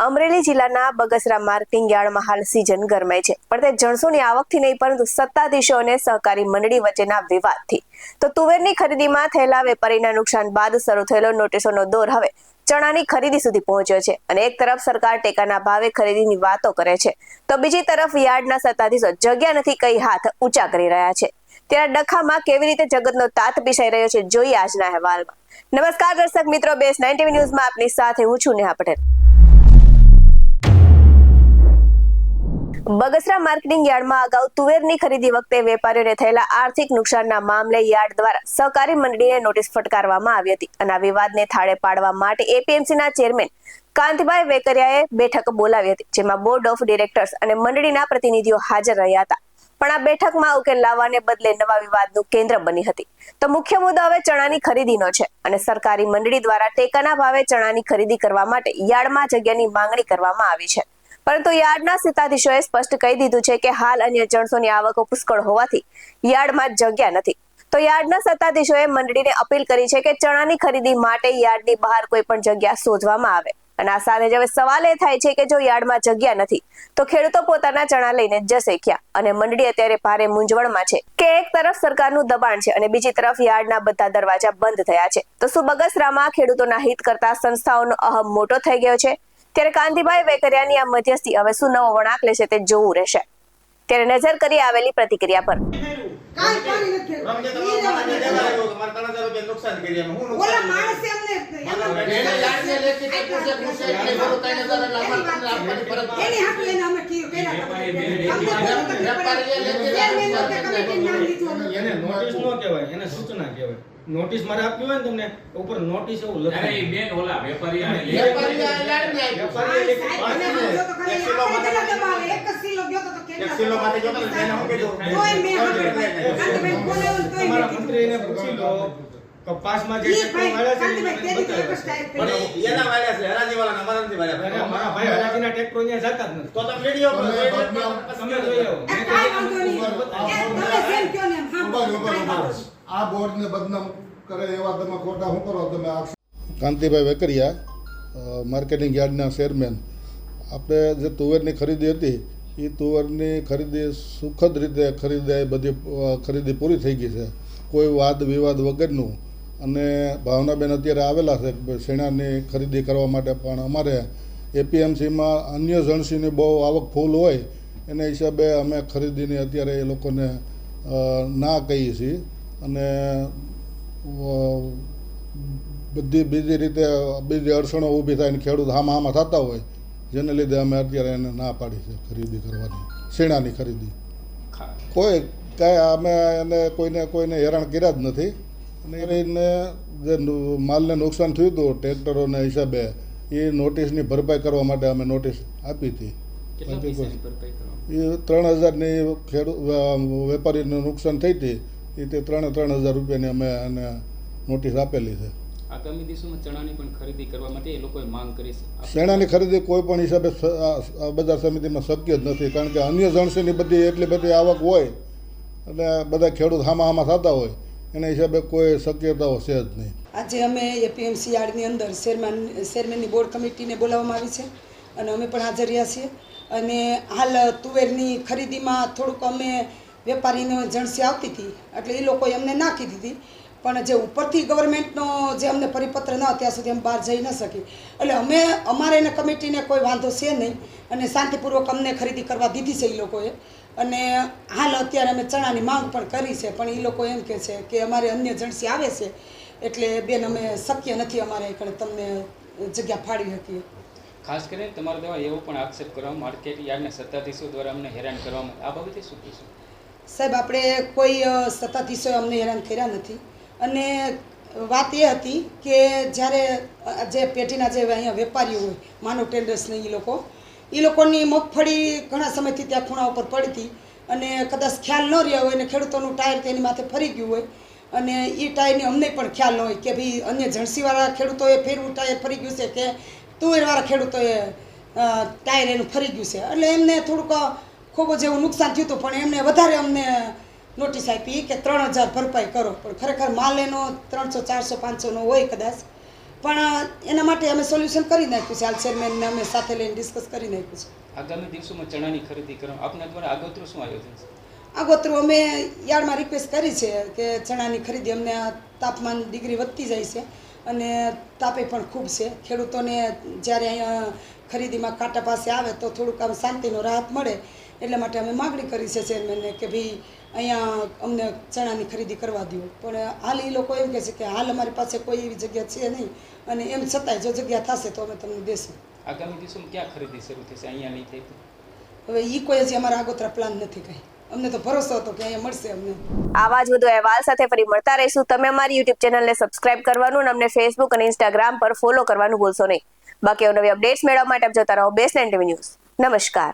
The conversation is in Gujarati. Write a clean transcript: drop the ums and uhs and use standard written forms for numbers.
અમરેલી જિલ્લાના બગસરા માર્કેટિંગ યાર્ડમાં હાલ સીઝન ગરમાય છે, પણ તે જણસોની આવકથી નહીં પરંતુ સત્તાધીશો અને સહકારી મંડળી વચ્ચેના વિવાદથી. તો તુવેરની ખરીદીમાં થયેલા વેપારીના નુકસાન બાદ શરૂ થયેલો નોટિસોનો દોર હવે ચણાની ખરીદી સુધી પહોંચ્યો છે અને એક તરફ સરકાર ટેકાના ભાવે ખરીદીની વાતો કરે છે, તો બીજી તરફ યાર્ડના સત્તાધીશો જગ્યા નથી કઈ હાથ ઊંચા કરી રહ્યા છે. ત્યારે ડખામાં કેવી રીતે જગતનો તાત પીસાઈ રહ્યો છે, જોઈએ આજના અહેવાલમાં. નમસ્કાર દર્શક મિત્રો, બેસ 90 ન્યૂઝમાં આપની સાથે હું છું નેહા પટેલ. બગસરા માર્કેટિંગ યાર્ડમાં અગાઉ તુવેરની ખરીદી વખતે વેપારીઓને થયેલા આર્થિક નુકસાનના મામલે યાર્ડ દ્વારા સહકારી મંડળીને નોટિસ ફટકારવામાં આવી હતી અને આ વિવાદને થાળે પાડવા માટે એપીએમસીના ચેરમેન કાંતિભાઈ વેકરિયાએ બેઠક બોલાવી હતી, જેમાં બોર્ડ ઓફ ડિરેક્ટર્સ અને મંડળીના પ્રતિનિધિઓ હાજર રહ્યા હતા. પણ આ બેઠકમાં ઉકેલ લાવવાને બદલે નવા વિવાદનું કેન્દ્ર બની હતી. તો મુખ્ય મુદ્દો હવે ચણાની ખરીદીનો છે અને સરકારી મંડળી દ્વારા ટેકાના ભાવે ચણાની ખરીદી કરવા માટે યાર્ડમાં જગ્યાની માંગણી કરવામાં આવી છે, પરંતુ યાર્ડના સત્તાધીશોએ સ્પષ્ટ કહી દીધું છે કે હાલ અન્ય જણસોની આવકો પુષ્કળ હોવાથી યાર્ડમાં જગ્યા નથી. તો યાર્ડના સત્તાધીશોએ મંડળીને અપીલ કરી છે કે ચણાની ખરીદી માટે યાર્ડની બહાર કોઈ પણ જગ્યા શોધવામાં આવે. અને આ સાથે હવે સવાલ એ થાય છે કે જો યાર્ડમાં જગ્યા નથી તો ખેડૂતો પોતાના ચણા લઈને જશે ક્યાં? અને મંડળી અત્યારે ભારે મૂંઝવણમાં છે કે એક તરફ સરકારનું દબાણ છે અને બીજી તરફ યાર્ડના બધા દરવાજા બંધ થયા છે. તો શું બગસરામાં ખેડૂતોના હિત કરતા સંસ્થાઓનો અહમ મોટો થઈ ગયો છે? ત્યારે કાંતિભાઈ વેકરિયાની આ મધ્યસ્થી હવે શું નવો વળાંક લેશે તે જોવું રહેશે. ત્યારે નજર કરી આવેલી પ્રતિક્રિયા પર. નોટિસ મારે આપવી હોય ને તમને ઉપર નોટિસ એવું લખે. અરે બેન ઓલા વેપારી મંત્રીને પૂછી લો કપાસમાં જે વાળા છે પણ એના વાળા છે હરાજી વાળા અમારા નથી વાળા. મારા ભાઈ હરાજીના ટ્રેક્ટર અહીંયા જતા જ નથી. તો તમે વિડિયો કરો તમે જોયો આ બોર્ડને બદનામ કરે એવા તમે ખોટા શું કરો તમે? કાંતિભાઈ વેકરિયા, માર્કેટિંગ યાર્ડના ચેરમેન. આપણે જે તુવેરની ખરીદી હતી એ તુવેરની ખરીદી સુખદ રીતે ખરીદાય, બધી ખરીદી પૂરી થઈ ગઈ છે, કોઈ વાદ વિવાદ વગરનું. અને ભાવનાબેન અત્યારે આવેલા છે શેણાની ખરીદી કરવા માટે, પણ અમારે એપીએમસીમાં અન્ય જણસીની બહુ આવક ફૂલ હોય એના હિસાબે અમે ખરીદીની અત્યારે એ લોકોને ના કહીએ છીએ. અને બધી બીજી રીતે બીજી અડચણો ઊભી થાય ને ખેડૂત હામાં થતા હોય, જેને લીધે અમે અત્યારે એને ના પાડી છે ખરીદી કરવાની, શેણાની ખરીદી. કોઈ કાંઈ અમે એને કોઈને હેરાન કર્યા જ નથી. અને એને જે માલને નુકસાન થયું હતું ટ્રેક્ટરોના હિસાબે એ નોટિસની ભરપાઈ કરવા માટે અમે નોટિસ આપી હતી. એ 3000ની વેપારીને નુકસાન થઈ હતી, એ તે 3000 રૂપિયાની અમે એને નોટિસ આપેલી છે. આગામી દિવસોમાં ચણાની પણ ખરીદી કરવા માટે એ લોકોએ માંગ કરી છે. શેણાની ખરીદી કોઈ પણ હિસાબે બજાર સમિતિમાં શક્ય જ નથી, કારણ કે અન્ય જણસીની બધી એટલી બધી આવક હોય અને બધા ખેડૂત હામાં થતા હોય, એના હિસાબે કોઈ શક્યતાઓ છે જ નહીં. આજે અમે એપીએમસી યાર્ડની અંદર ચેરમેનની બોર્ડ કમિટીને બોલાવવામાં આવી છે અને અમે પણ હાજર રહ્યા છીએ. અને હાલ તુવેરની ખરીદીમાં થોડુંક અમે વેપારીને જણસી આવતી હતી એટલે એ લોકોએ અમને ના કીધી હતી, પણ જે ઉપરથી ગવર્મેન્ટનો જે અમને પરિપત્ર ન ત્યાં સુધી અમે બહાર જઈ ન શકી. એટલે અમારે એને કમિટીને કોઈ વાંધો છે નહીં અને શાંતિપૂર્વક અમને ખરીદી કરવા દીધી છે એ લોકોએ. અને હાલ અત્યારે અમે ચણાની માંગ પણ કરી છે, પણ એ લોકો એમ કહે છે કે અમારે અન્ય જણસી આવે છે એટલે બેન અમે શક્ય નથી અમારે તમને જગ્યા ફાળવી શકીએ. ખાસ કરીને તમારા દ્વારા એવો પણ આક્ષેપ કરવામાં માર્કેટ યાર્ડના સત્તાધીશો દ્વારા અમને હેરાન કરવામાં, આ બાબતે શું કહેશો? સાહેબ, આપણે કોઈ સત્તાધીશોએ અમને હેરાન કર્યા નથી. અને વાત એ હતી કે જ્યારે જે પેઢીના જે અહીંયા વેપારીઓ હોય, માનવ ટેન્ડર્સને એ લોકોની મગફળી ઘણા સમયથી ત્યાં ખૂણા ઉપર પડી હતી અને કદાચ ખ્યાલ ન રહ્યા હોય અને ખેડૂતોનું ટાયર તેની માથે ફરી ગયું હોય અને એ ટાયરની અમને પણ ખ્યાલ ન હોય કે ભાઈ અન્ય જણસીવાળા ખેડૂતોએ ફેરવું ટાયર ફરી ગયું છે કે તુવેરવાળા ખેડૂતોએ ટાયર એનું ફરી ગયું છે. એટલે એમને થોડુંક ખૂબ જ એવું નુકસાન થયું હતું, પણ એમને વધારે અમને નોટિસ આપી કે 3000 ભરપાઈ કરો, પણ ખરેખર માલ એનો 300 400 500 નો હોય કદાચ, પણ એના માટે અમે સોલ્યુશન કરી નાખ્યું છે. હાલ ચેરમેનને અમે સાથે લઈને ડિસ્કસ કરી નાખ્યું છે. આગામી દિવસોમાં ચણાની ખરીદી કરવા આપના દ્વારા આગોતરું શું આયોજન છે? આગોતરું અમે યાર્ડમાં રિક્વેસ્ટ કરી છે કે ચણાની ખરીદી અમને આ તાપમાન ડિગ્રી વધતી જાય છે અને તાપે પણ ખૂબ છે. ખેડૂતોને જ્યારે અહીંયા ખરીદીમાં કાંટા પાસે આવે તો થોડુંક આમ શાંતિનો રાહત મળે એટલા માટે અમે માગણી કરી છે ચેરમેનને કે ભાઈ અહીંયા અમને ચણાની ખરીદી કરવા દો. પણ હાલ એ લોકો એમ કહે છે કે હાલ અમારી પાસે કોઈ એવી જગ્યા છે નહીં અને એમ છતાંય જો જગ્યા થશે તો અમે તમને દેશું. આગામી દિવસોમાં ક્યાં ખરીદી શરૂ થશે? અહીંયા નહીં થઈ તો હવે એ કોઈ હજી અમારા આગોતરા પ્લાન નથી કાંઈ. અમને તો ભરોસો હતો કે અહીંયા મળશે અમને. આવા જ વધુ અહેવાલ સાથે ફરી મળતા રહીશું. તમે અમારી યુટ્યુબ ચેનલને સબસ્ક્રાઇબ કરવાનું અને અમને ફેસબુક અને ઇન્સ્ટાગ્રામ પર ફોલો કરવાનું ભૂલશો નહીં. બાકી નવી અપડેટ્સ મેળવવા માટે આપ જોતા રહો બેસલેન્ડ ટીવી ન્યૂઝ. નમસ્કાર.